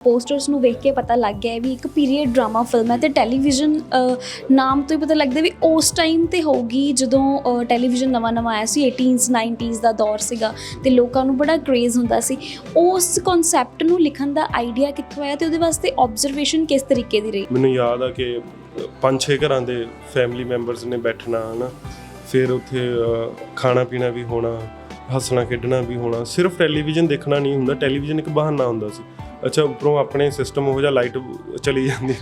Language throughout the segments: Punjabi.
पोस्टर्स ਨੂੰ ਵੇਖ ਕੇ ਪਤਾ ਲੱਗ ਗਿਆ ਵੀ ਇੱਕ ਪੀਰੀਅਡ ਡਰਾਮਾ ਫਿਲਮ ਹੈ ਤੇ ਟੈਲੀਵਿਜ਼ਨ ਨਾਮ ਤੋਂ ਹੀ ਪਤਾ ਲੱਗਦਾ ਵੀ ਉਸ ਟਾਈਮ ਤੇ ਹੋਊਗੀ ਜਦੋਂ ਟੈਲੀਵਿਜ਼ਨ ਨਵਾਂ ਆਇਆ ਸੀ 80s 90s ਦਾ ਦੌਰ ਸੀਗਾ ਤੇ ਲੋਕਾਂ ਨੂੰ ਬੜਾ ਕ੍ਰੇਜ਼ ਹੁੰਦਾ ਸੀ। ਉਸ ਕਨਸੈਪਟ ਨੂੰ ਲਿਖਣ ਦਾ ਆਈਡੀਆ ਕਿੱਥੋਂ ਆਇਆ ਤੇ ਉਹਦੇ ਵਾਸਤੇ ਆਬਜ਼ਰਵੇਸ਼ਨ ਕਿਸ ਤਰੀਕੇ ਦੀ ਰਹੀ? ਮੈਨੂੰ ਯਾਦ ਆ ਕਿ 5-6 ਘਰਾਂ ਦੇ ਫੈਮਿਲੀ ਮੈਂਬਰਸ ਨੇ ਬੈਠਣਾ ਹੈ ਨਾ, ਫਿਰ ਉੱਥੇ ਖਾਣਾ ਪੀਣਾ ਵੀ ਹੋਣਾ, ਹੱਸਣਾ ਖੇਡਣਾ ਵੀ ਹੋਣਾ। ਸਿਰਫ ਟੈਲੀਵਿਜ਼ਨ ਦੇਖਣਾ ਨਹੀਂ ਹੁੰਦਾ, ਟੈਲੀਵਿਜ਼ਨ ਇੱਕ ਬਹਾਨਾ ਹੁੰਦਾ ਸੀ। ਅੱਛਾ, ਉੱਪਰੋਂ ਆਪਣੇ ਸਿਸਟਮ ਉਹ ਜਿਹਾ ਲਾਈਟ ਚਲੀ ਜਾਂਦੀ।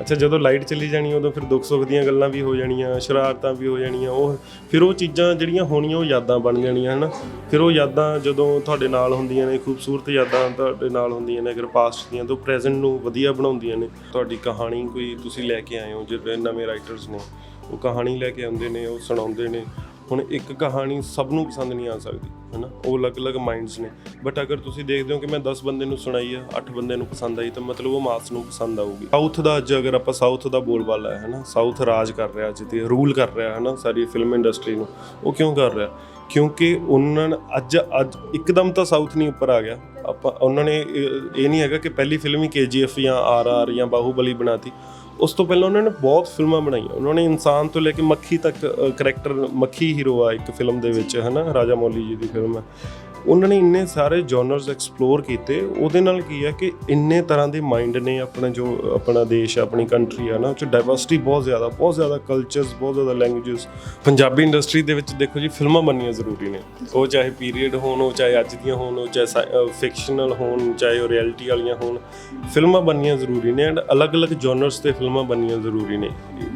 ਅੱਛਾ, ਜਦੋਂ ਲਾਈਟ ਚਲੀ ਜਾਣੀ ਉਦੋਂ ਫਿਰ ਦੁੱਖ ਸੁੱਖ ਦੀਆਂ ਗੱਲਾਂ ਵੀ ਹੋ ਜਾਣੀਆਂ, ਸ਼ਰਾਰਤਾਂ ਵੀ ਹੋ ਜਾਣੀਆਂ। ਉਹ ਫਿਰ ਉਹ ਚੀਜ਼ਾਂ ਜਿਹੜੀਆਂ ਹੋਣੀਆਂ ਉਹ ਯਾਦਾਂ ਬਣ ਜਾਣੀਆਂ ਹੈ ਨਾ। ਫਿਰ ਉਹ ਯਾਦਾਂ ਜਦੋਂ ਤੁਹਾਡੇ ਨਾਲ ਹੁੰਦੀਆਂ ਨੇ, ਖੂਬਸੂਰਤ ਯਾਦਾਂ ਤੁਹਾਡੇ ਨਾਲ ਹੁੰਦੀਆਂ ਨੇ ਅਗਰ ਪਾਸਟ ਦੀਆਂ, ਤਾਂ ਪ੍ਰੈਜ਼ੈਂਟ ਨੂੰ ਵਧੀਆ ਬਣਾਉਂਦੀਆਂ ਨੇ। ਤੁਹਾਡੀ ਕਹਾਣੀ ਕੋਈ ਤੁਸੀਂ ਲੈ ਕੇ ਆਏ ਹੋ, ਜਿਹੜੇ ਨਵੇਂ ਰਾਈਟਰਸ ਨੇ ਉਹ ਕਹਾਣੀ ਲੈ ਕੇ ਆਉਂਦੇ ਨੇ, ਉਹ ਸੁਣਾਉਂਦੇ ਨੇ। ਹੁਣ ਇੱਕ ਕਹਾਣੀ ਸਭ ਨੂੰ ਪਸੰਦ ਨਹੀਂ ਆ ਸਕਦੀ ਹੈ ਨਾ, ਉਹ ਅਲੱਗ-ਅਲੱਗ ਮਾਈਂਡਸ ਨੇ। ਬਟ ਅਗਰ ਤੁਸੀਂ ਦੇਖਦੇ ਹੋ ਕਿ ਮੈਂ 10 ਬੰਦੇ ਨੂੰ ਸੁਣਾਈ ਆ, 8 ਬੰਦੇ ਨੂੰ ਪਸੰਦ ਆਈ, ਤਾਂ ਮਤਲਬ ਉਹ ਮਾਸ ਨੂੰ ਪਸੰਦ ਆਊਗੀ। ਸਾਊਥ ਦਾ ਅੱਜ ਅਗਰ ਆਪਾਂ ਸਾਊਥ ਦਾ ਬੋਲਬਾਲਾ ਹੈ ਨਾ, ਸਾਊਥ ਰਾਜ ਕਰ ਰਿਹਾ ਅੱਜ ਤੇ ਰੂਲ ਕਰ ਰਿਹਾ ਹੈ ਨਾ ਸਾਰੀ ਫਿਲਮ ਇੰਡਸਟਰੀ ਨੂੰ। ਉਹ ਕਿਉਂ ਕਰ ਰਿਹਾ? ਕਿਉਂਕਿ ਉਹਨਾਂ ਨੇ ਅੱਜ ਇੱਕਦਮ ਤਾਂ ਸਾਊਥ ਨਹੀਂ ਉੱਪਰ ਆ ਗਿਆ। ਉਹਨਾਂ ਨੇ ਇਹ ਨਹੀਂ ਹੈਗਾ ਕਿ ਪਹਿਲੀ ਫਿਲਮ ਹੀ KGF ਜਾਂ RR ਜਾਂ ਬਾਹੂਬਲੀ ਬਣਾਤੀ। ਉਸ ਤੋਂ ਪਹਿਲਾਂ ਉਹਨਾਂ ਨੇ ਬਹੁਤ ਫਿਲਮਾਂ ਬਣਾਈਆਂ। ਉਹਨਾਂ ਨੇ ਇਨਸਾਨ ਤੋਂ ਲੈ ਕੇ ਮੱਖੀ ਤੱਕ ਕਰੈਕਟਰ, ਮੱਖੀ ਹੀਰੋ ਆ ਇੱਕ ਫਿਲਮ ਦੇ ਵਿੱਚ ਹੈ ਨਾ, ਰਾਜਾ ਮੌਲੀ ਜੀ ਦੀ ਫਿਲਮ ਹੈ। ਉਹਨਾਂ ਨੇ ਇੰਨੇ ਸਾਰੇ ਜੋਨਰਸ ਐਕਸਪਲੋਰ ਕੀਤੇ। ਉਹਦੇ ਨਾਲ ਕੀ ਹੈ ਕਿ ਇੰਨੇ ਤਰ੍ਹਾਂ ਦੇ ਮਾਈਂਡ ਨੇ। ਆਪਣਾ ਦੇਸ਼, ਆਪਣੀ ਕੰਟਰੀ ਹੈ ਨਾ, ਉਹ 'ਚ ਡਾਇਵਰਸਿਟੀ ਬਹੁਤ ਜ਼ਿਆਦਾ ਕਲਚਰਸ, ਬਹੁਤ ਜ਼ਿਆਦਾ ਲੈਂਗੁਏਜਸ। ਪੰਜਾਬੀ ਇੰਡਸਟਰੀ ਦੇ ਵਿੱਚ ਦੇਖੋ ਜੀ, ਫਿਲਮਾਂ ਬਣਨੀਆਂ ਜ਼ਰੂਰੀ ਨੇ। ਉਹ ਚਾਹੇ ਪੀਰੀਅਡ ਹੋਣ, ਉਹ ਚਾਹੇ ਅੱਜ ਦੀਆਂ ਹੋਣ, ਉਹ ਚਾਹੇ ਫਿਕਸ਼ਨਲ ਹੋਣ, ਚਾਹੇ ਉਹ ਰਿਐਲਿਟੀ ਵਾਲੀਆਂ ਹੋਣ, ਫਿਲਮਾਂ ਬਣਨੀਆਂ ਜ਼ਰੂਰੀ ਨੇ। ਐਂਡ ਅਲੱਗ-ਅਲੱਗ ਜੋਨਰਸ 'ਤੇ ਫਿਲਮਾਂ ਬਣਨੀਆਂ ਜ਼ਰੂਰੀ ਨੇ।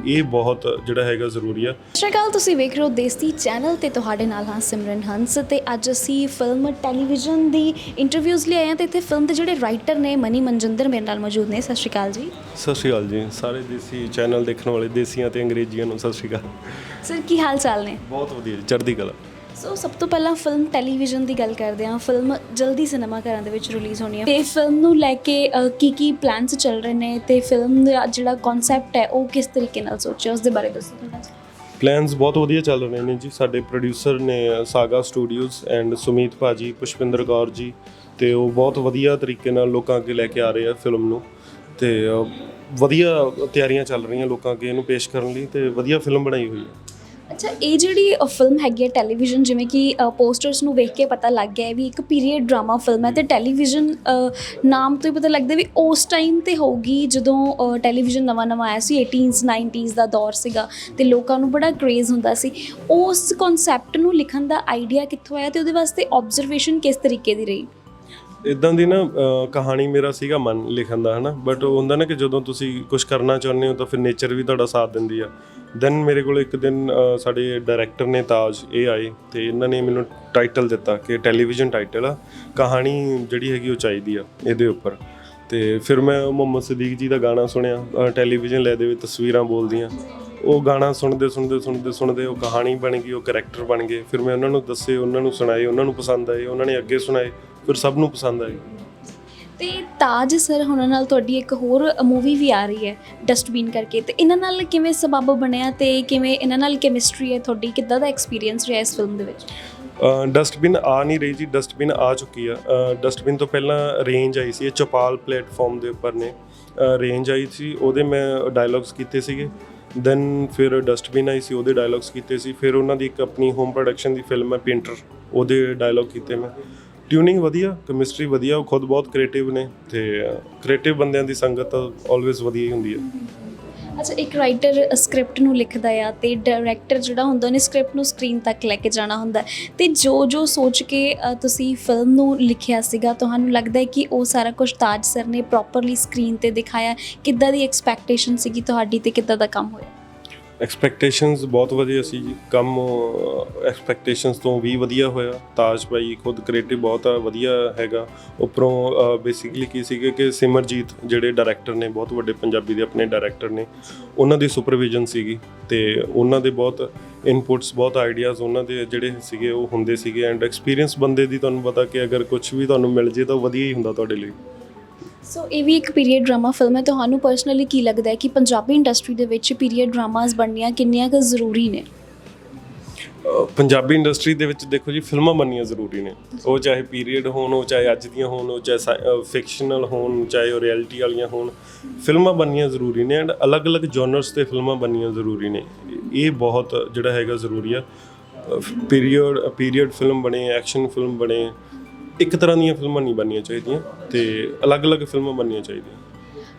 ਇਹ ਬਹੁਤ ਜਿਹੜਾ ਹੈਗਾ ਜ਼ਰੂਰੀ ਆ। ਸਤਿ ਸ਼੍ਰੀ ਅਕਾਲ, ਤੁਸੀਂ ਵੇਖ ਰਹੇ ਹੋ ਦੇਸੀ ਚੈਨਲ ਤੇ ਤੁਹਾਡੇ ਨਾਲ ਹਾਂ ਸਿਮਰਨ ਹੰਸ। ਤੇ ਅੱਜ ਅਸੀਂ ਫਿਲਮ ਟੈਲੀਵਿਜ਼ਨ ਦੀ ਇੰਟਰਵਿਊਜ਼ ਲਈ ਆਏ ਹਾਂ ਤੇ ਇੱਥੇ ਫਿਲਮ ਦੇ ਜਿਹੜੇ ਰਾਈਟਰ ਨੇ ਮਨੀ ਮਨਜਿੰਦਰ ਮੇਰੇ ਨਾਲ ਮੌਜੂਦ ਨੇ। ਸਤਿ ਸ਼੍ਰੀ ਅਕਾਲ ਜੀ। ਸਤਿ ਸ਼੍ਰੀ ਅਕਾਲ ਜੀ ਸਾਰੇ ਦੇਸੀ ਚੈਨਲ ਦੇਖਣ ਵਾਲੇ ਦੇਸੀਆਂ ਤੇ ਅੰਗਰੇਜ਼ੀਆਂ ਨੂੰ ਸਤਿ ਸ਼੍ਰੀ ਅਕਾਲ। ਸਰ, ਕੀ ਹਾਲ ਚਾਲ ਨੇ? ਬਹੁਤ ਵਧੀਆ ਜੀ, ਚੜ੍ਹਦੀ ਕਲਾ। ਸੋ ਸਭ ਤੋਂ ਪਹਿਲਾਂ ਫਿਲਮ ਟੈਲੀਵਿਜ਼ਨ ਦੀ ਗੱਲ ਕਰਦੇ ਹਾਂ। ਫਿਲਮ ਜਲਦੀ ਸਿਨੇਮਾ ਘਰਾਂ ਦੇ ਵਿੱਚ ਰਿਲੀਜ਼ ਹੋਣੀ ਹੈ ਤੇ ਫਿਲਮ ਨੂੰ ਲੈ ਕੇ ਕੀ ਪਲਾਨਸ ਚੱਲ ਰਹੇ ਨੇ ਤੇ ਫਿਲਮ ਦਾ ਜਿਹੜਾ ਕਨਸੈਪਟ ਹੈ ਉਹ ਕਿਸ ਤਰੀਕੇ ਨਾਲ ਸੋਚਿਆ, ਉਸ ਦੇ ਬਾਰੇ ਦੱਸੋ ਥੋੜ੍ਹਾ। ਪਲਾਨਸ ਬਹੁਤ ਵਧੀਆ ਚੱਲ ਰਹੇ ਨੇ ਜੀ। ਸਾਡੇ ਪ੍ਰੋਡਿਊਸਰ ਨੇ ਸਾਗਾ ਸਟੂਡੀਓਜ਼ ਐਂਡ ਸੁਮੀਤ ਭਾਜੀ, ਪੁਸ਼ਪਿੰਦਰ ਕੌਰ ਜੀ, ਤੇ ਉਹ ਬਹੁਤ ਵਧੀਆ ਤਰੀਕੇ ਨਾਲ ਲੋਕਾਂ ਅੱਗੇ ਲੈ ਕੇ ਆ ਰਹੇ ਆ ਫਿਲਮ ਨੂੰ। ਤੇ ਵਧੀਆ ਤਿਆਰੀਆਂ ਚੱਲ ਰਹੀਆਂ ਲੋਕਾਂ ਅੱਗੇ ਇਹਨੂੰ ਪੇਸ਼ ਕਰਨ ਲਈ, ਤੇ ਵਧੀਆ ਫਿਲਮ ਬਣਾਈ ਹੋਈ ਹੈ। ਅੱਛਾ, ਇਹ ਜਿਹੜੀ ਫਿਲਮ ਹੈਗੀ ਹੈ ਟੈਲੀਵਿਜ਼ਨ, ਜਿਵੇਂ ਕਿ ਪੋਸਟਰਸ ਨੂੰ ਵੇਖ ਕੇ ਪਤਾ ਲੱਗ ਗਿਆ ਵੀ ਇੱਕ ਪੀਰੀਅਡ ਡਰਾਮਾ ਫਿਲਮ ਹੈ ਤੇ ਟੈਲੀਵਿਜ਼ਨ ਨਾਮ ਤੋਂ ਹੀ ਪਤਾ ਲੱਗਦਾ ਵੀ ਉਸ ਟਾਈਮ ਤੇ ਹੋਊਗੀ ਜਦੋਂ ਟੈਲੀਵਿਜ਼ਨ ਨਵਾਂ ਆਇਆ ਸੀ 80s 90s ਦਾ ਦੌਰ ਸੀਗਾ ਤੇ ਲੋਕਾਂ ਨੂੰ ਬੜਾ ਕ੍ਰੇਜ਼ ਹੁੰਦਾ ਸੀ। ਉਸ ਕਨਸੈਪਟ ਨੂੰ ਲਿਖਣ ਦਾ ਆਈਡੀਆ ਕਿੱਥੋਂ ਆਇਆ ਤੇ ਉਹਦੇ ਵਾਸਤੇ ਆਬਜ਼ਰਵੇਸ਼ਨ ਕਿਸ ਤਰੀਕੇ ਦੀ ਰਹੀ? ਇੱਦਾਂ ਦੀ ਨਾ ਕਹਾਣੀ ਮੇਰਾ ਸੀਗਾ ਮਨ ਲਿਖਣ ਦਾ ਹੈ ਨਾ। ਬਟ ਉਹ ਹੁੰਦਾ ਨਾ ਕਿ ਜਦੋਂ ਤੁਸੀਂ ਕੁਛ ਕਰਨਾ ਚਾਹੁੰਦੇ ਹੋ ਤਾਂ ਫਿਰ ਨੇਚਰ ਵੀ ਤੁਹਾਡਾ ਸਾਥ ਦਿੰਦੀ ਆ। ਦੈਨ ਮੇਰੇ ਕੋਲ ਇੱਕ ਦਿਨ ਸਾਡੇ ਡਾਇਰੈਕਟਰ ਨੇ ਤਾਜ, ਇਹ ਆਏ ਤੇ ਇਹਨਾਂ ਨੇ ਮੈਨੂੰ ਟਾਈਟਲ ਦਿੱਤਾ ਕਿ ਟੈਲੀਵਿਜ਼ਨ ਟਾਈਟਲ ਆ, ਕਹਾਣੀ ਜਿਹੜੀ ਹੈਗੀ ਉਹ ਚਾਹੀਦੀ ਆ ਇਹਦੇ ਉੱਪਰ। ਤੇ ਫਿਰ ਮੈਂ ਮੁਹੰਮਦ ਸਦੀਕ ਜੀ ਦਾ ਗਾਣਾ ਸੁਣਿਆ, ਟੈਲੀਵਿਜ਼ਨ ਲੈ ਦੇ ਵਿੱਚ ਤਸਵੀਰਾਂ ਬੋਲਦੀਆਂ। ਉਹ ਗਾਣਾ ਸੁਣਦੇ ਉਹ ਕਹਾਣੀ ਬਣ ਗਈ, ਉਹ ਕਰੈਕਟਰ ਬਣ ਗਏ। ਫਿਰ ਮੈਂ ਉਹਨਾਂ ਨੂੰ ਦੱਸੇ, ਉਹਨਾਂ ਨੂੰ ਸੁਣਾਏ, ਉਹਨਾਂ ਨੂੰ ਪਸੰਦ ਆਏ, ਉਹਨਾਂ ਨੇ ਅੱਗੇ ਸੁਣਾਏ, ਫਿਰ ਸਭ ਨੂੰ ਪਸੰਦ ਆਏ। ਤੇ ਤਾਜ ਸਰ ਹੁਣਾਂ ਨਾਲ ਤੁਹਾਡੀ ਇੱਕ ਹੋਰ ਮੂਵੀ ਵੀ ਆ ਰਹੀ ਹੈ ਡਸਟਬਿਨ ਕਰਕੇ, ਤੇ ਇਹਨਾਂ ਨਾਲ ਕਿਵੇਂ ਸਬੱਬ ਬਣਿਆ ਤੇ ਕਿਵੇਂ ਇਹਨਾਂ ਨਾਲ ਕੈਮਿਸਟਰੀ ਹੈ ਤੁਹਾਡੀ? ਕਿੱਦਾਂ ਦਾ ਐਕਸਪੀਰੀਅੰਸ ਰਿਹਾ ਇਸ ਫਿਲਮ ਦੇ ਵਿੱਚ? ਡਸਟਬਿਨ ਆ ਨਹੀਂ ਰਹੀ ਜੀ, ਡਸਟਬਿਨ ਆ ਚੁੱਕੀ ਆ। ਡਸਟਬਿਨ ਤੋਂ ਪਹਿਲਾਂ ਰੇਂਜ ਆਈ ਸੀ, ਇਹ ਚੌਪਾਲ ਪਲੇਟਫਾਰਮ ਦੇ ਉੱਪਰ ਨੇ ਰੇਂਜ ਆਈ ਸੀ, ਉਹਦੇ ਮੈਂ ਡਾਇਲੌਗਸ ਕੀਤੇ ਸੀਗੇ। ਦੈਨ ਫਿਰ ਡਸਟਬਿਨ ਆਈ ਸੀ, ਉਹਦੇ ਡਾਇਲੌਗਸ ਕੀਤੇ ਸੀ। ਫਿਰ ਉਹਨਾਂ ਦੀ ਇੱਕ ਆਪਣੀ ਹੋਮ ਪ੍ਰੋਡਕਸ਼ਨ ਦੀ ਫਿਲਮ ਹੈ ਪੇਂਟਰ, ਉਹਦੇ ਡਾਇਲੌਗ ਕੀਤੇ ਮੈਂ। ਟਿਊਨਿੰਗ ਵਧੀਆ, ਕੈਮਿਸਟਰੀ ਵਧੀਆ, ਉਹ ਖੁਦ ਬਹੁਤ ਕ੍ਰੀਏਟਿਵ ਨੇ ਤੇ ਕ੍ਰੀਏਟਿਵ ਬੰਦਿਆਂ ਦੀ ਸੰਗਤ ਆਲਵੇਜ਼ ਵਧੀਆ ਹੀ ਹੁੰਦੀ ਹੈ। ਅੱਛਾ, ਇੱਕ ਰਾਈਟਰ ਸਕ੍ਰਿਪਟ ਨੂੰ ਲਿਖਦਾ ਆ ਤੇ ਡਾਇਰੈਕਟਰ ਜਿਹੜਾ ਹੁੰਦਾ ਉਹਨੇ ਸਕ੍ਰਿਪਟ ਨੂੰ ਸਕਰੀਨ ਤੱਕ ਲੈ ਕੇ ਜਾਣਾ ਹੁੰਦਾ, ਤੇ ਜੋ ਸੋਚ ਕੇ ਤੁਸੀਂ ਫਿਲਮ ਨੂੰ ਲਿਖਿਆ ਸੀਗਾ, ਤੁਹਾਨੂੰ ਲੱਗਦਾ ਹੈ ਕਿ ਉਹ ਸਾਰਾ ਕੁਝ ਤਾਜ ਸਰ ਨੇ ਪ੍ਰੋਪਰਲੀ ਸਕਰੀਨ 'ਤੇ ਦਿਖਾਇਆ? ਕਿੱਦਾਂ ਦੀ ਐਕਸਪੈਕਟੇਸ਼ਨ ਸੀਗੀ ਤੁਹਾਡੀ ਤੇ ਕਿੱਦਾਂ ਦਾ ਕੰਮ ਹੋਇਆ? ਐਕਸਪੈਕਟੇਸ਼ਨਸ ਬਹੁਤ ਵਧੀਆ ਸੀ ਜੀ, ਕੰਮ ਐਕਸਪੈਕਟੇਸ਼ਨਸ ਤੋਂ ਵੀ ਵਧੀਆ ਹੋਇਆ। ਤਾਜ ਭਾਈ ਖੁਦ ਕ੍ਰੀਏਟਿਵ ਬਹੁਤ ਵਧੀਆ ਹੈਗਾ। ਉੱਪਰੋਂ ਬੇਸਿਕਲੀ ਕੀ ਸੀਗੇ ਕਿ ਸਿਮਰਜੀਤ ਜਿਹੜੇ ਡਾਇਰੈਕਟਰ ਨੇ, ਬਹੁਤ ਵੱਡੇ ਪੰਜਾਬੀ ਦੇ ਆਪਣੇ ਡਾਇਰੈਕਟਰ ਨੇ, ਉਹਨਾਂ ਦੀ ਸੁਪਰਵਿਜ਼ਨ ਸੀਗੀ ਤੇ ਉਹਨਾਂ ਦੇ ਬਹੁਤ ਇਨਪੁਟਸ, ਬਹੁਤ ਆਈਡੀਆਜ਼ ਉਹਨਾਂ ਦੇ ਜਿਹੜੇ ਸੀਗੇ ਉਹ ਹੁੰਦੇ ਸੀਗੇ। ਐਂਡ ਐਕਸਪੀਰੀਅੰਸ ਬੰਦੇ ਦੀ ਤੁਹਾਨੂੰ ਪਤਾ ਕਿ ਅਗਰ ਕੁਝ ਵੀ ਤੁਹਾਨੂੰ ਮਿਲ ਜੇ ਤਾਂ ਵਧੀਆ ਹੀ ਹੁੰਦਾ ਤੁਹਾਡੇ ਲਈ। ਸੋ ਇਹ ਵੀ ਇੱਕ ਪੀਰੀਅਡ ਡਰਾਮਾ ਫਿਲਮ ਹੈ। ਤੁਹਾਨੂੰ ਪਰਸਨਲੀ ਕੀ ਲੱਗਦਾ ਹੈ ਕਿ ਪੰਜਾਬੀ ਇੰਡਸਟਰੀ ਦੇ ਵਿੱਚ ਪੀਰੀਅਡ ਡਰਾਮਾਸ ਬਣਨੀਆਂ ਕਿੰਨੀਆਂ ਕੁ ਜ਼ਰੂਰੀ ਨੇ? ਪੰਜਾਬੀ ਇੰਡਸਟਰੀ ਦੇ ਵਿੱਚ ਦੇਖੋ ਜੀ, ਫਿਲਮਾਂ ਬਣਨੀਆਂ ਜ਼ਰੂਰੀ ਨੇ। ਉਹ ਚਾਹੇ ਪੀਰੀਅਡ ਹੋਣ, ਉਹ ਚਾਹੇ ਅੱਜ ਦੀਆਂ ਹੋਣ, ਉਹ ਚਾਹੇ ਫਿਕਸ਼ਨਲ ਹੋਣ, ਚਾਹੇ ਉਹ ਰਿਐਲਿਟੀ ਵਾਲੀਆਂ ਹੋਣ, ਫਿਲਮਾਂ ਬਣਨੀਆਂ ਜ਼ਰੂਰੀ ਨੇ। ਐਂਡ ਅਲੱਗ-ਅਲੱਗ ਜਨਰਸ 'ਤੇ ਫਿਲਮਾਂ ਬਣਨੀਆਂ ਜ਼ਰੂਰੀ ਨੇ। ਇਹ ਬਹੁਤ ਜਿਹੜਾ ਹੈਗਾ ਜ਼ਰੂਰੀ ਆ। ਪੀਰੀਅਡ ਫਿਲਮ ਬਣੇ, ਐਕਸ਼ਨ ਫਿਲਮ ਬਣੇ, ਇੱਕ ਤਰ੍ਹਾਂ ਦੀਆਂ ਫਿਲਮਾਂ ਨਹੀਂ ਬਣਨੀਆਂ ਚਾਹੀਦੀਆਂ, ਅਤੇ ਅਲੱਗ-ਅਲੱਗ ਫਿਲਮਾਂ ਬਣਨੀਆਂ ਚਾਹੀਦੀਆਂ।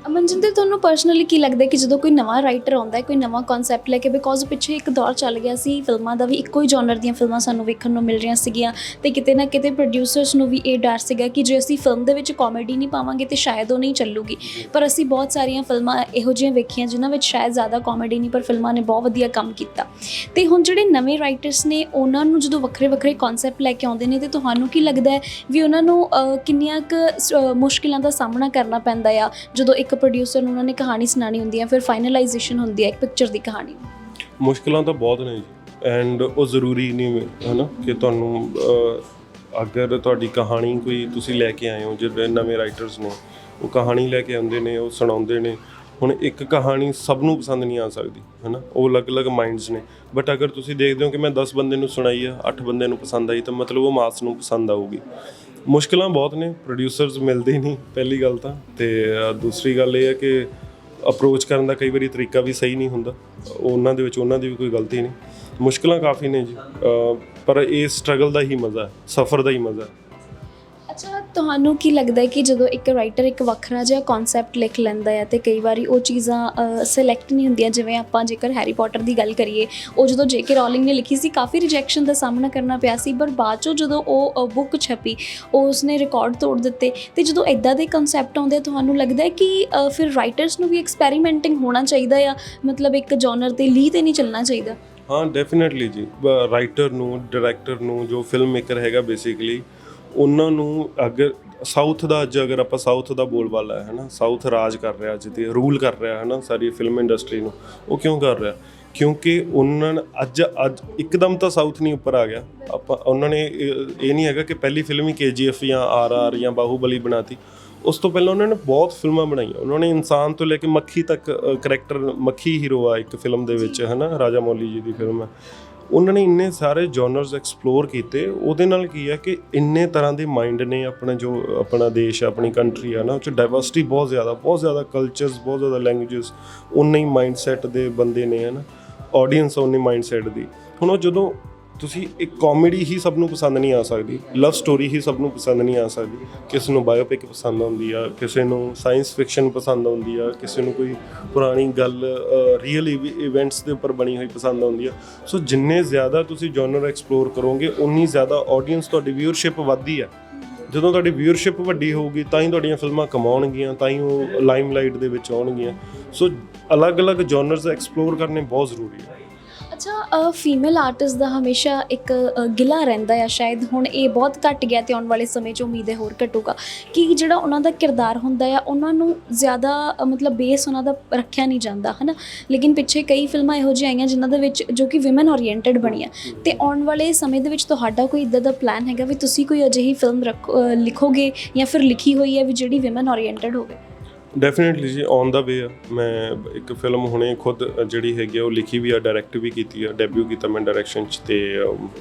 ਮਨਜਿੰਦਰ, ਤੁਹਾਨੂੰ ਪਰਸਨਲੀ ਕੀ ਲੱਗਦਾ ਕਿ ਜਦੋਂ ਕੋਈ ਨਵਾਂ ਰਾਈਟਰ ਆਉਂਦਾ ਹੈ, ਕੋਈ ਨਵਾਂ ਕਨਸੈਪਟ ਲੈ ਕੇ, ਬਿਕੋਜ਼ ਪਿੱਛੇ ਇੱਕ ਦੌਰ ਚੱਲ ਗਿਆ ਸੀ ਫਿਲਮਾਂ ਦਾ ਵੀ, ਇੱਕੋ ਹੀ ਜਨਰ ਦੀਆਂ ਫਿਲਮਾਂ ਸਾਨੂੰ ਵੇਖਣ ਨੂੰ ਮਿਲ ਰਹੀਆਂ ਸੀਗੀਆਂ, ਅਤੇ ਕਿਤੇ ਨਾ ਕਿਤੇ ਪ੍ਰੋਡਿਊਸਰਸ ਨੂੰ ਵੀ ਇਹ ਡਰ ਸੀਗਾ ਕਿ ਜੇ ਅਸੀਂ ਫਿਲਮ ਦੇ ਵਿੱਚ ਕਾਮੇਡੀ ਨਹੀਂ ਪਾਵਾਂਗੇ ਤਾਂ ਸ਼ਾਇਦ ਉਹ ਨਹੀਂ ਚੱਲੂਗੀ। ਪਰ ਅਸੀਂ ਬਹੁਤ ਸਾਰੀਆਂ ਫਿਲਮਾਂ ਇਹੋ ਜਿਹੀਆਂ ਵੇਖੀਆਂ ਜਿਨ੍ਹਾਂ ਵਿੱਚ ਸ਼ਾਇਦ ਜ਼ਿਆਦਾ ਕਾਮੇਡੀ ਨਹੀਂ, ਪਰ ਫਿਲਮਾਂ ਨੇ ਬਹੁਤ ਵਧੀਆ ਕੰਮ ਕੀਤਾ। ਅਤੇ ਹੁਣ ਜਿਹੜੇ ਨਵੇਂ ਰਾਈਟਰਸ ਨੇ, ਉਹਨਾਂ ਨੂੰ ਜਦੋਂ ਵੱਖਰੇ ਵੱਖਰੇ ਕਨਸੈਪਟ ਲੈ ਕੇ ਆਉਂਦੇ ਨੇ, ਅਤੇ ਤੁਹਾਨੂੰ ਕੀ ਲੱਗਦਾ ਹੈ ਵੀ ਉਹਨਾਂ ਨੂੰ ਕਿੰਨੀਆਂ ਕੁ ਮੁਸ਼ਕਿਲਾਂ ਦਾ ਸਾਹਮਣਾ ਕਰਨਾ ਪੈਂਦਾ ਆ ਜਦੋਂ ਇੱਕ ਪ੍ਰੋਡਿਊਸਰ ਨੂੰ ਉਹਨਾਂ ਨੇ ਕਹਾਣੀ ਸੁਣਾਉਣੀ ਹੁੰਦੀ ਹੈ, ਫਿਰ ਫਾਈਨਲਾਈਜੇਸ਼ਨ ਹੁੰਦੀ ਹੈ ਇੱਕ ਪਿਕਚਰ ਦੀ ਕਹਾਣੀ? ਮੁਸ਼ਕਿਲਾਂ ਤਾਂ ਬਹੁਤ ਨੇ ਜੀ, ਐਂਡ ਉਹ ਜ਼ਰੂਰੀ ਨਹੀਂ ਹੈ ਨਾ ਕਿ ਤੁਹਾਨੂੰ ਅਗਰ ਤੁਹਾਡੀ ਕਹਾਣੀ ਕੋਈ ਤੁਸੀਂ ਲੈ ਕੇ ਆਏ ਹੋ, ਜਿਹੜੇ ਨਵੇਂ ਰਾਈਟਰਸ ਨੇ ਉਹ ਕਹਾਣੀ ਲੈ ਕੇ ਆਉਂਦੇ ਨੇ, ਉਹ ਸੁਣਾਉਂਦੇ ਨੇ। ਹੁਣ ਇੱਕ ਕਹਾਣੀ ਸਭ ਨੂੰ ਪਸੰਦ ਨਹੀਂ ਆ ਸਕਦੀ ਹੈ ਨਾ, ਉਹ ਅਲੱਗ-ਅਲੱਗ ਮਾਈਂਡਸ ਨੇ। ਬਟ ਅਗਰ ਤੁਸੀਂ ਦੇਖਦੇ ਹੋ ਕਿ ਮੈਂ 10 ਬੰਦੇ ਨੂੰ ਸੁਣਾਈ ਆ, 8 ਬੰਦਿਆਂ ਨੂੰ ਪਸੰਦ ਆਈ, ਤਾਂ ਮਤਲਬ ਉਹ ਮਾਸ ਨੂੰ ਪਸੰਦ ਆਊਗੀ। ਮੁਸ਼ਕਿਲਾਂ ਬਹੁਤ ਨੇ, ਪ੍ਰੋਡਿਊਸਰਸ ਮਿਲਦੇ ਹੀ ਨਹੀਂ ਪਹਿਲੀ ਗੱਲ ਤਾਂ, ਅਤੇ ਦੂਸਰੀ ਗੱਲ ਇਹ ਹੈ ਕਿ ਅਪਰੋਚ ਕਰਨ ਦਾ ਕਈ ਵਾਰੀ ਤਰੀਕਾ ਵੀ ਸਹੀ ਨਹੀਂ ਹੁੰਦਾ, ਉਹਨਾਂ ਦੇ ਵਿੱਚ ਉਹਨਾਂ ਦੀ ਵੀ ਕੋਈ ਗਲਤੀ ਨਹੀਂ। ਮੁਸ਼ਕਿਲਾਂ ਕਾਫੀ ਨੇ ਜੀ, ਪਰ ਇਹ ਸਟਰਗਲ ਦਾ ਹੀ ਮਜ਼ਾ ਹੈ, ਸਫ਼ਰ ਦਾ ਹੀ ਮਜ਼ਾ ਹੈ। ਅੱਛਾ, ਤੁਹਾਨੂੰ ਕੀ ਲੱਗਦਾ ਹੈ ਕਿ ਜਦੋਂ ਇੱਕ ਰਾਈਟਰ ਇੱਕ ਵੱਖਰਾ ਜਿਹਾ ਕਨਸੈਪਟ ਲਿਖ ਲੈਂਦਾ ਹੈ ਅਤੇ ਕਈ ਵਾਰੀ ਉਹ ਚੀਜ਼ਾਂ ਸਿਲੈਕਟ ਨਹੀਂ ਹੁੰਦੀਆਂ, ਜਿਵੇਂ ਆਪਾਂ ਜੇਕਰ ਹੈਰੀ ਪੋਟਰ ਦੀ ਗੱਲ ਕਰੀਏ, ਉਹ ਜਦੋਂ ਜੇ ਕੇ ਰੋਲਿੰਗ ਨੇ ਲਿਖੀ ਸੀ ਕਾਫੀ ਰਿਜੈਕਸ਼ਨ ਦਾ ਸਾਹਮਣਾ ਕਰਨਾ ਪਿਆ ਸੀ, ਪਰ ਬਾਅਦ 'ਚੋਂ ਜਦੋਂ ਉਹ ਬੁੱਕ ਛਪੀ, ਉਸਨੇ ਰਿਕਾਰਡ ਤੋੜ ਦਿੱਤੇ। ਅਤੇ ਜਦੋਂ ਇੱਦਾਂ ਦੇ ਕਨਸੈਪਟ ਆਉਂਦੇ, ਤੁਹਾਨੂੰ ਲੱਗਦਾ ਹੈ ਕਿ ਫਿਰ ਰਾਈਟਰਸ ਨੂੰ ਵੀ ਐਕਸਪੈਰੀਮੈਂਟਿੰਗ ਹੋਣਾ ਚਾਹੀਦਾ ਆ, ਮਤਲਬ ਇੱਕ ਜਨਰ 'ਤੇ ਲੀਹ 'ਤੇ ਨਹੀਂ ਚੱਲਣਾ ਚਾਹੀਦਾ? ਹਾਂ, ਡੈਫੀਨੇਟਲੀ ਜੀ। ਰਾਈਟਰ ਨੂੰ, ਡਾਇਰੈਕਟਰ ਨੂੰ, ਜੋ ਫਿਲਮ ਮੇਕਰ ਹੈਗਾ ਬੇਸਿਕਲੀ, ਉਹਨਾਂ ਨੂੰ ਅਗਰ ਸਾਊਥ ਦਾ, ਅੱਜ ਅਗਰ ਆਪਾਂ ਸਾਊਥ ਦਾ ਬੋਲਬਾਲਾ ਹੈ ਨਾ, ਸਾਊਥ ਰਾਜ ਕਰ ਰਿਹਾ ਅੱਜ, ਤੇ ਰੂਲ ਕਰ ਰਿਹਾ ਹੈ ਨਾ ਸਾਰੀ ਫਿਲਮ ਇੰਡਸਟਰੀ ਨੂੰ। ਉਹ ਕਿਉਂ ਕਰ ਰਿਹਾ? ਕਿਉਂਕਿ ਉਹਨਾਂ ਨੇ ਅੱਜ ਇੱਕਦਮ ਤਾਂ ਸਾਊਥ ਨਹੀਂ ਉੱਪਰ ਆ ਗਿਆ। ਉਹਨਾਂ ਨੇ ਇਹ ਨਹੀਂ ਹੈਗਾ ਕਿ ਪਹਿਲੀ ਫਿਲਮ ਹੀ KGF ਜਾਂ RR ਜਾਂ ਬਾਹੂਬਲੀ ਬਣਾਤੀ। ਉਸ ਤੋਂ ਪਹਿਲਾਂ ਉਹਨਾਂ ਨੇ ਬਹੁਤ ਫਿਲਮਾਂ ਬਣਾਈਆਂ। ਉਹਨਾਂ ਨੇ ਇਨਸਾਨ ਤੋਂ ਲੈ ਕੇ ਮੱਖੀ ਤੱਕ ਕਰੈਕਟਰ, ਮੱਖੀ ਹੀਰੋ ਆ ਇੱਕ ਫਿਲਮ ਦੇ ਵਿੱਚ, ਹੈ ਨਾ, ਰਾਜਾ ਮੌਲੀ ਜੀ ਦੀ ਫਿਲਮ ਹੈ। ਉਹਨਾਂ ਨੇ ਇੰਨੇ ਸਾਰੇ ਜਨਰਸ ਐਕਸਪਲੋਰ ਕੀਤੇ। ਉਹਦੇ ਨਾਲ ਕੀ ਹੈ ਕਿ ਇੰਨੇ ਤਰ੍ਹਾਂ ਦੇ ਮਾਈਂਡ ਨੇ। ਆਪਣਾ ਦੇਸ਼, ਆਪਣੀ ਕੰਟਰੀ ਆ ਨਾ, ਉਹ 'ਚ ਡਾਇਵਰਸਿਟੀ ਬਹੁਤ ਜ਼ਿਆਦਾ ਕਲਚਰਸ, ਬਹੁਤ ਜ਼ਿਆਦਾ ਲੈਂਗੁਏਜਸ, ਉਨੇ ਹੀ ਮਾਈਂਡ ਸੈੱਟ ਦੇ ਬੰਦੇ ਨੇ, ਹੈ ਨਾ, ਆਡੀਅנס ਉਨੇ ਮਾਈਂਡ ਸੈੱਟ ਦੀ। ਹੁਣ ਉਹ ਜਦੋਂ ਤੁਸੀਂ ਇੱਕ ਕਾਮੇਡੀ ਹੀ ਸਭ ਨੂੰ ਪਸੰਦ ਨਹੀਂ ਆ ਸਕਦੀ, ਲਵ ਸਟੋਰੀ ਹੀ ਸਭ ਨੂੰ ਪਸੰਦ ਨਹੀਂ ਆ ਸਕਦੀ, ਕਿਸੇ ਨੂੰ ਬਾਇਓਪਿਕ ਪਸੰਦ ਆਉਂਦੀ ਆ, ਕਿਸੇ ਨੂੰ ਸਾਇੰਸ ਫਿਕਸ਼ਨ ਪਸੰਦ ਆਉਂਦੀ ਆ, ਕਿਸੇ ਨੂੰ ਕੋਈ ਪੁਰਾਣੀ ਗੱਲ ਰੀਅਲ ਇਵੈਂਟਸ ਦੇ ਉੱਪਰ ਬਣੀ ਹੋਈ ਪਸੰਦ ਆਉਂਦੀ ਆ। ਸੋ ਜਿੰਨੇ ਜ਼ਿਆਦਾ ਤੁਸੀਂ ਜਨਰ ਐਕਸਪਲੋਰ ਕਰੋਗੇ, ਉਨੀ ਜ਼ਿਆਦਾ ਆਡੀਅנס, ਤੁਹਾਡੀ ਵਿਊਅਰਸ਼ਿਪ ਵੱਧਦੀ ਆ। ਜਦੋਂ ਤੁਹਾਡੀ ਵਿਊਅਰਸ਼ਿਪ ਵੱਡੀ ਹੋਊਗੀ ਤਾਂ ਹੀ ਤੁਹਾਡੀਆਂ ਫਿਲਮਾਂ ਕਮਾਉਣਗੀਆਂ, ਤਾਂ ਹੀ ਉਹ ਲਾਈਮਲਾਈਟ ਦੇ ਵਿੱਚ ਆਉਣਗੀਆਂ। ਸੋ ਅਲੱਗ-ਅਲੱਗ ਜਨਰਸ ਐਕਸਪਲੋਰ ਕਰਨੇ ਬਹੁਤ ਜ਼ਰੂਰੀ ਹੈ। ਅੱਛਾ, ਫੀਮੇਲ ਆਰਟਿਸਟ ਦਾ ਹਮੇਸ਼ਾ ਇੱਕ ਗਿਲਾ ਰਹਿੰਦਾ ਆ, ਸ਼ਾਇਦ ਹੁਣ ਇਹ ਬਹੁਤ ਘੱਟ ਗਿਆ ਅਤੇ ਆਉਣ ਵਾਲੇ ਸਮੇਂ 'ਚ ਉਮੀਦ ਹੈ ਹੋਰ ਘਟੂਗਾ, ਕਿ ਜਿਹੜਾ ਉਹਨਾਂ ਦਾ ਕਿਰਦਾਰ ਹੁੰਦਾ ਆ, ਉਹਨਾਂ ਨੂੰ ਜ਼ਿਆਦਾ ਮਤਲਬ ਬੇਸ ਉਹਨਾਂ ਦਾ ਰੱਖਿਆ ਨਹੀਂ ਜਾਂਦਾ, ਹੈ ਨਾ। ਲੇਕਿਨ ਪਿੱਛੇ ਕਈ ਫਿਲਮਾਂ ਇਹੋ ਜਿਹੀਆਂ ਆਈਆਂ ਜਿਨ੍ਹਾਂ ਦੇ ਵਿੱਚ ਜੋ ਕਿ ਵਿਮਨ ਓਰੀਐਂਟਡ ਬਣੀਆਂ, ਅਤੇ ਆਉਣ ਵਾਲੇ ਸਮੇਂ ਦੇ ਵਿੱਚ ਤੁਹਾਡਾ ਕੋਈ ਇੱਦਾਂ ਦਾ ਪਲਾਨ ਹੈਗਾ ਵੀ ਤੁਸੀਂ ਕੋਈ ਅਜਿਹੀ ਫਿਲਮ ਲਿਖੋਗੇ ਜਾਂ ਫਿਰ ਲਿਖੀ ਹੋਈ ਹੈ ਵੀ ਜਿਹੜੀ ਵਿਮਨ ਓਰੀਐਂਟਡ ਹੋਵੇ? ਡੈਫੀਨੇਟਲੀ ਜੀ, ਔਨ ਦਾ ਵੇ ਆ। ਮੈਂ ਇੱਕ ਫਿਲਮ ਹੁਣੇ ਖੁਦ ਜਿਹੜੀ ਹੈਗੀ ਆ ਉਹ ਲਿਖੀ ਵੀ ਆ, ਡਾਇਰੈਕਟ ਵੀ ਕੀਤੀ ਆ, ਡੈਬਿਊ ਕੀਤਾ ਮੈਂ ਡਾਇਰੈਕਸ਼ਨ 'ਚ, ਅਤੇ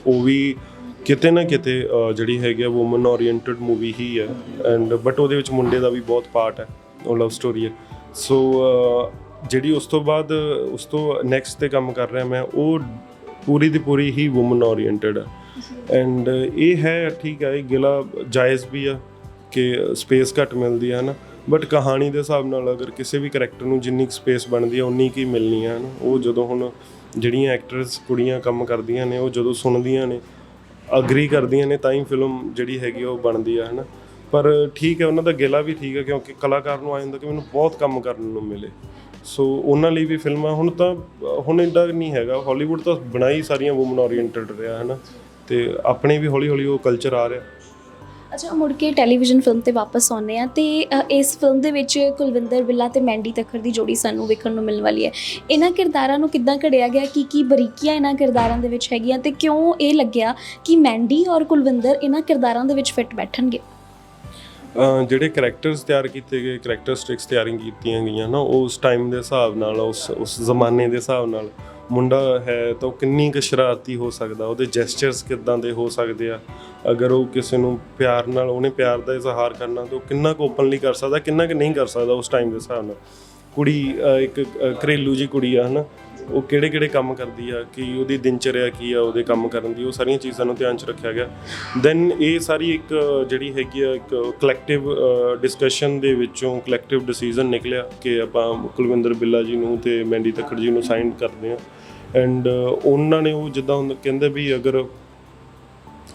ਉਹ ਵੀ ਕਿਤੇ ਨਾ ਕਿਤੇ ਜਿਹੜੀ ਹੈਗੀ ਆ ਵੂਮਨ ਓਰੀਐਂਟਡ ਮੂਵੀ ਹੀ ਹੈ। ਐਂਡ ਬਟ ਉਹਦੇ ਵਿੱਚ ਮੁੰਡੇ ਦਾ ਵੀ ਬਹੁਤ ਪਾਰਟ ਹੈ, ਉਹ ਲਵ ਸਟੋਰੀ ਹੈ। ਸੋ ਜਿਹੜੀ ਉਸ ਤੋਂ ਨੈਕਸਟ 'ਤੇ ਕੰਮ ਕਰ ਰਿਹਾ ਮੈਂ, ਉਹ ਪੂਰੀ ਦੀ ਪੂਰੀ ਹੀ ਵੂਮਨ ਓਰੀਐਂਟਡ ਹੈ। ਐਂਡ ਇਹ ਹੈ, ਠੀਕ ਹੈ, ਇਹ ਗਿਲਾ ਜਾਇਜ਼ ਵੀ ਆ ਕਿ ਸਪੇਸ ਘੱਟ ਮਿਲਦੀ ਹੈ ਨਾ, ਬਟ ਕਹਾਣੀ ਦੇ ਹਿਸਾਬ ਨਾਲ ਅਗਰ ਕਿਸੇ ਵੀ ਕਰੈਕਟਰ ਨੂੰ ਜਿੰਨੀ ਕੁ ਸਪੇਸ ਬਣਦੀ ਹੈ ਉਨੀ ਕੀ ਮਿਲਣੀ ਹੈ ਨਾ। ਉਹ ਜਦੋਂ ਹੁਣ ਜਿਹੜੀਆਂ ਐਕਟਰਸ ਕੁੜੀਆਂ ਕੰਮ ਕਰਦੀਆਂ ਨੇ, ਉਹ ਜਦੋਂ ਸੁਣਦੀਆਂ ਨੇ, ਅਗਰੀ ਕਰਦੀਆਂ ਨੇ, ਤਾਂ ਹੀ ਫਿਲਮ ਜਿਹੜੀ ਹੈਗੀ ਉਹ ਬਣਦੀ ਹੈ, ਹੈ ਨਾ। ਪਰ ਠੀਕ ਹੈ, ਉਹਨਾਂ ਦਾ ਗਿਲਾ ਵੀ ਠੀਕ ਹੈ, ਕਿਉਂਕਿ ਕਲਾਕਾਰ ਨੂੰ ਆ ਜਾਂਦਾ ਕਿ ਮੈਨੂੰ ਬਹੁਤ ਕੰਮ ਕਰਨ ਨੂੰ ਮਿਲੇ। ਸੋ ਉਹਨਾਂ ਲਈ ਵੀ ਫਿਲਮਾਂ ਹੁਣ ਇੱਦਾਂ ਨਹੀਂ ਹੈਗਾ। ਹਾਲੀਵੁੱਡ ਤਾਂ ਬਣਾਈ ਸਾਰੀਆਂ ਵੂਮਨ ਓਰੀਐਂਟਡ ਰਿਹਾ, ਹੈ ਨਾ, ਅਤੇ ਆਪਣੇ ਵੀ ਹੌਲੀ ਹੌਲੀ ਉਹ ਕਲਚਰ ਆ ਰਿਹਾ। ਅੱਛਾ, ਮੁੜ ਕੇ ਟੈਲੀਵਿਜ਼ਨ ਫਿਲਮ 'ਤੇ ਵਾਪਸ ਆਉਂਦੇ ਹਾਂ, ਅਤੇ ਇਸ ਫਿਲਮ ਦੇ ਵਿੱਚ ਕੁਲਵਿੰਦਰ ਬਿੱਲਾ ਅਤੇ ਮੈਂਡੀ ਤੱਖਰ ਦੀ ਜੋੜੀ ਸਾਨੂੰ ਵੇਖਣ ਨੂੰ ਮਿਲਣ ਵਾਲੀ ਹੈ। ਇਹਨਾਂ ਕਿਰਦਾਰਾਂ ਨੂੰ ਕਿੱਦਾਂ ਘੜਿਆ ਗਿਆ, ਕੀ ਬਰੀਕੀਆਂ ਇਹਨਾਂ ਕਿਰਦਾਰਾਂ ਦੇ ਵਿੱਚ ਹੈਗੀਆਂ, ਅਤੇ ਕਿਉਂ ਇਹ ਲੱਗਿਆ ਕਿ ਮੈਂਡੀ ਔਰ ਕੁਲਵਿੰਦਰ ਇਹਨਾਂ ਕਿਰਦਾਰਾਂ ਦੇ ਵਿੱਚ ਫਿੱਟ ਬੈਠਣਗੇ? ਜਿਹੜੇ ਕਰੈਕਟਰਸ ਤਿਆਰ ਕੀਤੇ ਗਏ, ਕਰੈਕਟਰਿਸਟਿਕਸ ਤਿਆਰੀ ਕੀਤੀਆਂ ਗਈਆਂ ਨਾ, ਉਸ ਟਾਈਮ ਦੇ ਹਿਸਾਬ ਨਾਲ, ਉਸ ਜ਼ਮਾਨੇ ਦੇ ਹਿਸਾਬ ਨਾਲ ਮੁੰਡਾ ਹੈ ਤਾਂ ਉਹ ਕਿੰਨੀ ਕੁ ਸ਼ਰਾਰਤੀ ਹੋ ਸਕਦਾ, ਉਹਦੇ ਜੈਸਚਰਸ ਕਿੱਦਾਂ ਦੇ ਹੋ ਸਕਦੇ ਆ। ਅਗਰ ਉਹ ਕਿਸੇ ਨੂੰ ਪਿਆਰ ਨਾਲ ਉਹਨੇ ਪਿਆਰ ਦਾ ਇਜ਼ਹਾਰ ਕਰਨਾ ਤਾਂ ਉਹ ਕਿੰਨਾ ਕੁ ਓਪਨਲੀ ਕਰ ਸਕਦਾ, ਕਿੰਨਾ ਕੁ ਨਹੀਂ ਕਰ ਸਕਦਾ ਉਸ ਟਾਈਮ ਦੇ ਹਿਸਾਬ ਨਾਲ। ਕੁੜੀ ਇੱਕ ਘਰੇਲੂ ਜੀ ਕੁੜੀ ਆ ਹੈ ਨਾ, ਉਹ ਕਿਹੜੇ ਕਿਹੜੇ ਕੰਮ ਕਰਦੀ ਆ, ਕਿ ਉਹਦੀ ਦਿਨਚਰਿਆ ਕੀ ਆ ਉਹਦੇ ਕੰਮ ਕਰਨ ਦੀ, ਉਹ ਸਾਰੀਆਂ ਚੀਜ਼ਾਂ ਨੂੰ ਧਿਆਨ 'ਚ ਰੱਖਿਆ ਗਿਆ। ਦੈਨ ਇਹ ਸਾਰੀ ਇੱਕ ਜਿਹੜੀ ਹੈਗੀ ਆ ਇੱਕ ਕਲੈਕਟਿਵ ਡਿਸਕਸ਼ਨ ਦੇ ਵਿੱਚੋਂ ਕਲੈਕਟਿਵ ਡਿਸੀਜਨ ਨਿਕਲਿਆ ਕਿ ਆਪਾਂ ਕੁਲਵਿੰਦਰ ਬਿੱਲਾ ਜੀ ਨੂੰ ਤੇ ਮੈਂਡੀ ਤੱਖੜ ਜੀ ਨੂੰ ਸਾਈਨ ਕਰਦੇ ਹਾਂ। ਐਂਡ ਉਹਨਾਂ ਨੇ ਉਹ ਜਿੱਦਾਂ ਕਹਿੰਦੇ ਵੀ ਅਗਰ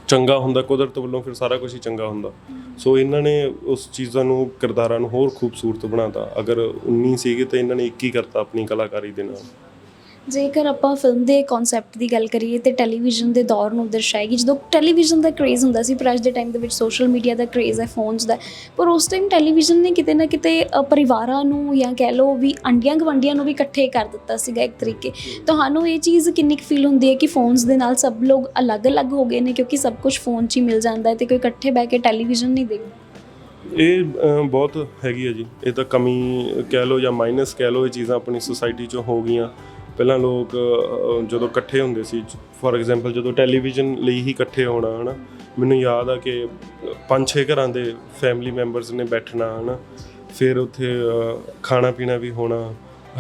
ਚੰਗਾ ਹੁੰਦਾ ਕੁਦਰਤ ਵੱਲੋਂ ਫਿਰ ਸਾਰਾ ਕੁਝ ਹੀ ਚੰਗਾ ਹੁੰਦਾ। ਸੋ ਇਹਨਾਂ ਨੇ ਉਸ ਚੀਜ਼ਾਂ ਨੂੰ ਕਿਰਦਾਰਾਂ ਨੂੰ ਹੋਰ ਖੂਬਸੂਰਤ ਬਣਾਤਾ। ਅਗਰ 19 ਸੀਗੇ ਤਾਂ ਇਹਨਾਂ ਨੇ 21 ਕਰਤਾ ਆਪਣੀ ਕਲਾਕਾਰੀ ਦੇ ਨਾਲ। ਜੇਕਰ ਆਪਾਂ ਫਿਲਮ ਦੇ ਕਨਸੈਪਟ ਦੀ ਗੱਲ ਕਰੀਏ ਤੇ ਟੈਲੀਵਿਜ਼ਨ ਦੇ ਦੌਰ ਨੂੰ ਦਰਸਾਏਗੀ, ਜਦੋਂ ਟੈਲੀਵਿਜ਼ਨ ਦਾ ਕ੍ਰੇਜ਼ ਹੁੰਦਾ ਸੀ, ਪਰ ਅੱਜ ਦੇ ਟਾਈਮ ਦੇ ਵਿੱਚ ਸੋਸ਼ਲ ਮੀਡੀਆ ਦਾ ਕ੍ਰੇਜ਼ ਹੈ, ਫੋਨਸ ਦਾ। ਪਰ ਉਸ ਟਾਈਮ ਟੈਲੀਵਿਜ਼ਨ ਨੇ ਕਿਤੇ ਨਾ ਕਿਤੇ ਪਰਿਵਾਰਾਂ ਨੂੰ ਜਾਂ ਕਹਿ ਲਓ ਵੀ ਆਂਢੀਆਂ ਗੁਆਂਢੀਆਂ ਨੂੰ ਵੀ ਇਕੱਠੇ ਕਰ ਦਿੱਤਾ ਸੀਗਾ ਇੱਕ ਤਰੀਕੇ। ਤੁਹਾਨੂੰ ਇਹ ਚੀਜ਼ ਕਿੰਨੀ ਕੁ ਫੀਲ ਹੁੰਦੀ ਹੈ ਕਿ ਫੋਨਸ ਦੇ ਨਾਲ ਸਭ ਲੋਕ ਅਲੱਗ-ਅਲੱਗ ਹੋ ਗਏ ਨੇ ਕਿਉਂਕਿ ਸਭ ਕੁਝ ਫੋਨ 'ਚ ਹੀ ਮਿਲ ਜਾਂਦਾ ਹੈ ਤੇ ਕੋਈ ਇਕੱਠੇ ਬਹਿ ਕੇ ਟੈਲੀਵਿਜ਼ਨ ਨਹੀਂ ਦੇਖਦਾ? ਇਹ ਬਹੁਤ ਹੈਗੀ ਹੈ ਜੀ, ਇਹ ਤਾਂ ਕਮੀ ਕਹਿ ਲਓ ਜਾਂ ਮਾਈਨਸ ਕਹਿ ਲਓ, ਇਹ ਚੀਜ਼ਾਂ ਆਪਣੀ ਸੁਸਾਇਟੀ 'ਚੋਂ ਹੋ ਗਈਆਂ। ਪਹਿਲਾਂ ਲੋਕ ਜਦੋਂ ਇਕੱਠੇ ਹੁੰਦੇ ਸੀ, ਫੋਰ ਐਗਜ਼ਾਮਪਲ ਜਦੋਂ ਟੈਲੀਵਿਜ਼ਨ ਲਈ ਹੀ ਇਕੱਠੇ ਹੋਣਾ ਹੈ ਨਾ, ਮੈਨੂੰ ਯਾਦ ਆ ਕਿ 5-6 ਘਰਾਂ ਦੇ ਫੈਮਿਲੀ ਮੈਂਬਰਸ ਨੇ ਬੈਠਣਾ ਹੈ ਨਾ, ਫਿਰ ਉੱਥੇ ਖਾਣਾ ਪੀਣਾ ਵੀ ਹੋਣਾ,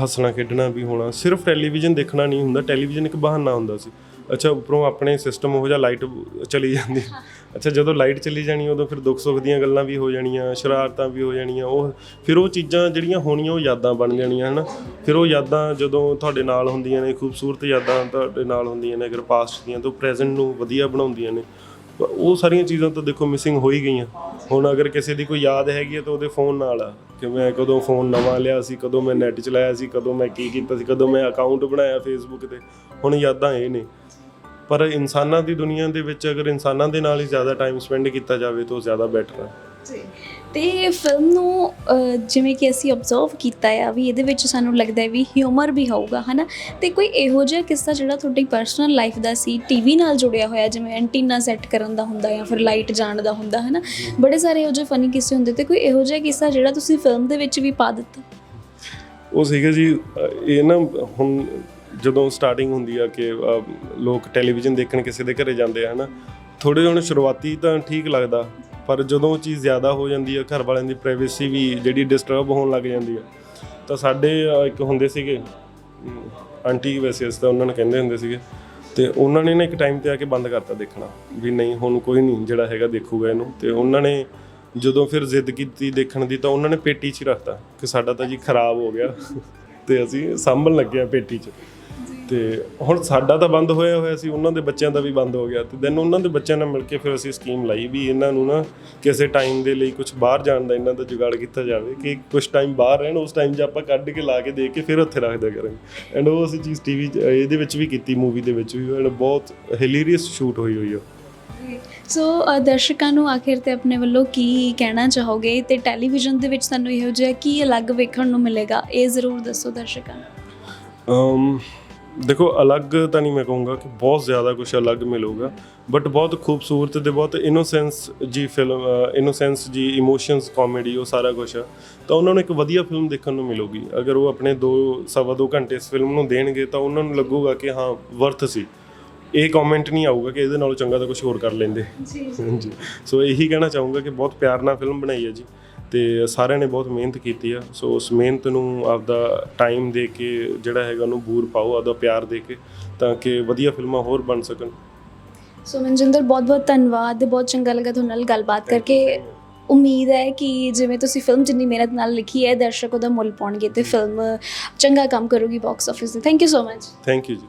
ਹੱਸਣਾ ਖੇਡਣਾ ਵੀ ਹੋਣਾ। ਸਿਰਫ ਟੈਲੀਵਿਜ਼ਨ ਦੇਖਣਾ ਨਹੀਂ ਹੁੰਦਾ, ਟੈਲੀਵਿਜ਼ਨ ਇੱਕ ਬਹਾਨਾ ਹੁੰਦਾ ਸੀ। ਅੱਛਾ ਉੱਪਰੋਂ ਆਪਣੇ ਸਿਸਟਮ ਉਹ ਜਿਹਾ ਲਾਈਟ ਚਲੀ ਜਾਂਦੀ। ਅੱਛਾ ਜਦੋਂ ਲਾਈਟ ਚਲੀ ਜਾਣੀ ਉਦੋਂ ਫਿਰ ਦੁੱਖ ਸੁੱਖ ਦੀਆਂ ਗੱਲਾਂ ਵੀ ਹੋ ਜਾਣੀਆਂ, ਸ਼ਰਾਰਤਾਂ ਵੀ ਹੋ ਜਾਣੀਆਂ। ਉਹ ਫਿਰ ਉਹ ਚੀਜ਼ਾਂ ਜਿਹੜੀਆਂ ਹੋਣੀਆਂ ਉਹ ਯਾਦਾਂ ਬਣ ਜਾਣੀਆਂ ਹੈ ਨਾ। ਫਿਰ ਉਹ ਯਾਦਾਂ ਜਦੋਂ ਤੁਹਾਡੇ ਨਾਲ ਹੁੰਦੀਆਂ ਨੇ, ਖੂਬਸੂਰਤ ਯਾਦਾਂ ਤੁਹਾਡੇ ਨਾਲ ਹੁੰਦੀਆਂ ਨੇ ਅਗਰ ਪਾਸਟ ਦੀਆਂ, ਤਾਂ ਪ੍ਰੈਜ਼ੈਂਟ ਨੂੰ ਵਧੀਆ ਬਣਾਉਂਦੀਆਂ ਨੇ। ਉਹ ਸਾਰੀਆਂ ਚੀਜ਼ਾਂ ਤਾਂ ਦੇਖੋ ਮਿਸਿੰਗ ਹੋ ਹੀ ਗਈਆਂ। ਹੁਣ ਅਗਰ ਕਿਸੇ ਦੀ ਕੋਈ ਯਾਦ ਹੈਗੀ ਹੈ ਤਾਂ ਉਹਦੇ ਫੋਨ ਨਾਲ ਆ ਕਿ ਮੈਂ ਕਦੋਂ ਫੋਨ ਨਵਾਂ ਲਿਆ ਸੀ, ਕਦੋਂ ਮੈਂ ਨੈੱਟ ਚਲਾਇਆ ਸੀ, ਕਦੋਂ ਮੈਂ ਕੀ ਕੀਤਾ ਸੀ, ਕਦੋਂ ਮੈਂ ਅਕਾਊਂਟ ਬਣਾਇਆ ਫੇਸਬੁੱਕ 'ਤੇ। ਹੁਣ ਯਾਦਾਂ ਇਹ ਨੇ। ਪਰ ਇਨਸਾਨਾਂ ਦੀ ਦੁਨੀਆ ਦੇ ਵਿੱਚ ਅਗਰ ਇਨਸਾਨਾਂ ਦੇ ਨਾਲ ਹੀ ਜ਼ਿਆਦਾ ਟਾਈਮ ਸਪੈਂਡ ਕੀਤਾ ਜਾਵੇ ਤਾਂ ਉਹ ਜ਼ਿਆਦਾ ਬੈਟਰ ਹੈ ਜੀ। ਤੇ ਫਿਲਮ ਨੂੰ ਜਿਵੇਂ ਕਿ ਅਸੀਂ ਅਬਜ਼ਰਵ ਕੀਤਾ ਆ ਵੀ ਇਹਦੇ ਵਿੱਚ ਸਾਨੂੰ ਲੱਗਦਾ ਹੈ ਵੀ ਹਿਊਮਰ ਵੀ ਹੋਊਗਾ ਹੈ ਨਾ। ਅਤੇ ਕੋਈ ਇਹੋ ਜਿਹਾ ਕਿੱਸਾ ਜਿਹੜਾ ਤੁਹਾਡੀ ਪਰਸਨਲ ਲਾਈਫ ਦਾ ਸੀ, ਟੀਵੀ ਨਾਲ ਜੁੜਿਆ ਹੋਇਆ, ਜਿਵੇਂ ਐਂਟੀਨਾ ਸੈੱਟ ਕਰਨ ਦਾ ਹੁੰਦਾ ਜਾਂ ਫਿਰ ਲਾਈਟ ਜਾਣ ਦਾ ਹੁੰਦਾ ਹੈ ਨਾ, ਬੜੇ ਸਾਰੇ ਇਹੋ ਜਿਹੇ ਫਨੀ ਕਿੱਸੇ ਹੁੰਦੇ, ਅਤੇ ਕੋਈ ਇਹੋ ਜਿਹਾ ਕਿੱਸਾ ਜਿਹੜਾ ਤੁਸੀਂ ਫਿਲਮ ਦੇ ਵਿੱਚ ਵੀ ਪਾ ਦਿੱਤਾ? ਉਹ ਸੀਗਾ ਜੀ, ਇਹ ਨਾ ਹੁਣ ਜਦੋਂ ਸਟਾਰਟਿੰਗ ਹੁੰਦੀ ਆ ਕਿ ਲੋਕ ਟੈਲੀਵਿਜ਼ਨ ਦੇਖਣ ਕਿਸੇ ਦੇ ਘਰੇ ਜਾਂਦੇ ਆ ਹੈ ਨਾ, ਥੋੜ੍ਹੇ ਹੁਣ ਸ਼ੁਰੂਆਤੀ ਤਾਂ ਠੀਕ ਲੱਗਦਾ, ਪਰ ਜਦੋਂ ਉਹ ਚੀਜ਼ ਜ਼ਿਆਦਾ ਹੋ ਜਾਂਦੀ ਆ, ਘਰ ਵਾਲਿਆਂ ਦੀ ਪ੍ਰਾਈਵੇਸੀ ਵੀ ਜਿਹੜੀ ਡਿਸਟਰਬ ਹੋਣ ਲੱਗ ਜਾਂਦੀ ਆ। ਤਾਂ ਸਾਡੇ ਇੱਕ ਹੁੰਦੇ ਸੀਗੇ ਆਂਟੀ, ਵੈਸੇ ਅਸੀਂ ਤਾਂ ਉਹਨਾਂ ਨੂੰ ਕਹਿੰਦੇ ਹੁੰਦੇ ਸੀਗੇ, ਅਤੇ ਉਹਨਾਂ ਨੇ ਨਾ ਇੱਕ ਟਾਈਮ 'ਤੇ ਆ ਕੇ ਬੰਦ ਕਰਤਾ ਦੇਖਣਾ ਵੀ ਨਹੀਂ ਹੁਣ ਕੋਈ ਨਹੀਂ ਜਿਹੜਾ ਹੈਗਾ ਦੇਖੂਗਾ ਇਹਨੂੰ। ਅਤੇ ਉਹਨਾਂ ਨੇ ਜਦੋਂ ਫਿਰ ਜ਼ਿੱਦ ਕੀਤੀ ਦੇਖਣ ਦੀ ਤਾਂ ਉਹਨਾਂ ਨੇ ਪੇਟੀ 'ਚ ਹੀ ਰੱਖਤਾ ਕਿ ਸਾਡਾ ਤਾਂ ਜੀ ਖਰਾਬ ਹੋ ਗਿਆ ਅਤੇ ਅਸੀਂ ਸਾਂਭਣ ਲੱਗੇ ਹਾਂ ਪੇਟੀ 'ਚ। ਅਤੇ ਹੁਣ ਸਾਡਾ ਤਾਂ ਬੰਦ ਹੋਇਆ ਸੀ, ਉਹਨਾਂ ਦੇ ਬੱਚਿਆਂ ਦਾ ਵੀ ਬੰਦ ਹੋ ਗਿਆ। ਅਤੇ ਦੈਨ ਉਹਨਾਂ ਦੇ ਬੱਚਿਆਂ ਨਾਲ ਮਿਲ ਕੇ ਫਿਰ ਅਸੀਂ ਸਕੀਮ ਲਾਈ ਵੀ ਇਹਨਾਂ ਨੂੰ ਨਾ ਕਿਸੇ ਟਾਈਮ ਦੇ ਲਈ ਕੁਛ ਬਾਹਰ ਜਾਣ ਦਾ ਇਹਨਾਂ ਦਾ ਜੁਗਾੜ ਕੀਤਾ ਜਾਵੇ ਕਿ ਕੁਛ ਟਾਈਮ ਬਾਹਰ ਰਹਿਣ, ਉਸ ਟਾਈਮ 'ਚ ਆਪਾਂ ਕੱਢ ਕੇ ਲਾ ਕੇ ਦੇਖ ਕੇ ਫਿਰ ਉੱਥੇ ਰੱਖ ਦਿਆ ਕਰਾਂਗੇ। ਐਂਡ ਉਹ ਅਸੀਂ ਚੀਜ਼ ਟੀਵੀ 'ਚ ਇਹਦੇ ਵਿੱਚ ਵੀ ਕੀਤੀ, ਮੂਵੀ ਦੇ ਵਿੱਚ ਵੀ, ਐਂਡ ਬਹੁਤ ਹਿਲੀਰੀਅਸ ਸ਼ੂਟ ਹੋਈ ਆ। ਸੋ ਦਰਸ਼ਕਾਂ ਨੂੰ ਆਖਿਰ 'ਤੇ ਆਪਣੇ ਵੱਲੋਂ ਕੀ ਕਹਿਣਾ ਚਾਹੋਗੇ, ਅਤੇ ਟੈਲੀਵਿਜ਼ਨ ਦੇ ਵਿੱਚ ਸਾਨੂੰ ਇਹੋ ਜਿਹਾ ਕੀ ਅਲੱਗ ਵੇਖਣ ਨੂੰ ਮਿਲੇਗਾ, ਇਹ ਜ਼ਰੂਰ ਦੱਸੋ ਦਰਸ਼ਕਾਂ ਨੂੰ। ਦੇਖੋ ਅਲੱਗ ਤਾਂ ਨਹੀਂ ਮੈਂ ਕਹੂੰਗਾ ਕਿ ਬਹੁਤ ਜ਼ਿਆਦਾ ਕੁਛ ਅਲੱਗ ਮਿਲੂਗਾ, ਬਟ ਬਹੁਤ ਖੂਬਸੂਰਤ ਅਤੇ ਬਹੁਤ ਇਨੋਸੈਂਸ ਜੀ ਫਿਲਮ, ਇਨੋਸੈਂਸ ਜੀ ਇਮੋਸ਼ਨਸ, ਕਾਮੇਡੀ, ਉਹ ਸਾਰਾ ਕੁਛ ਆ। ਤਾਂ ਉਹਨਾਂ ਨੂੰ ਇੱਕ ਵਧੀਆ ਫਿਲਮ ਦੇਖਣ ਨੂੰ ਮਿਲੂਗੀ। ਅਗਰ ਉਹ ਆਪਣੇ 2-2.25 ਘੰਟੇ ਇਸ ਫਿਲਮ ਨੂੰ ਦੇਣਗੇ ਤਾਂ ਉਹਨਾਂ ਨੂੰ ਲੱਗੂਗਾ ਕਿ ਹਾਂ ਵਰਥ ਸੀ। ਇਹ ਕਮੈਂਟ ਨਹੀਂ ਆਊਗਾ ਕਿ ਇਹਦੇ ਨਾਲੋਂ ਚੰਗਾ ਤਾਂ ਕੁਛ ਹੋਰ ਕਰ ਲੈਂਦੇ। ਹਾਂਜੀ, ਸੋ ਇਹੀ ਕਹਿਣਾ ਚਾਹੂੰਗਾ ਕਿ ਬਹੁਤ ਪਿਆਰ ਨਾਲ ਫਿਲਮ ਬਣਾਈ ਹੈ ਜੀ, ਅਤੇ ਸਾਰਿਆਂ ਨੇ ਬਹੁਤ ਮਿਹਨਤ ਕੀਤੀ ਆ। ਸੋ ਉਸ ਮਿਹਨਤ ਨੂੰ ਆਪਦਾ ਟਾਈਮ ਦੇ ਕੇ ਜਿਹੜਾ ਹੈਗਾ ਉਹਨੂੰ ਬੂਰ ਪਾਓ, ਆਪਦਾ ਪਿਆਰ ਦੇ ਕੇ, ਤਾਂ ਕਿ ਵਧੀਆ ਫਿਲਮਾਂ ਹੋਰ ਬਣ ਸਕਣ। ਸੋ ਮਨਜਿੰਦਰ, ਬਹੁਤ ਬਹੁਤ ਧੰਨਵਾਦ, ਬਹੁਤ ਚੰਗਾ ਲੱਗਾ ਤੁਹਾਡੇ ਨਾਲ ਗੱਲਬਾਤ ਕਰਕੇ। ਉਮੀਦ ਹੈ ਕਿ ਜਿਵੇਂ ਤੁਸੀਂ ਫਿਲਮ ਜਿੰਨੀ ਮਿਹਨਤ ਨਾਲ ਲਿਖੀ ਹੈ, ਦਰਸ਼ਕ ਉਹਦਾ ਮੁੱਲ ਪਾਉਣਗੇ ਅਤੇ ਫਿਲਮ ਚੰਗਾ ਕੰਮ ਕਰੂਗੀ ਬਾਕਸ ਆਫਿਸ 'ਤੇ। Thank you so much. Thank you ਜੀ।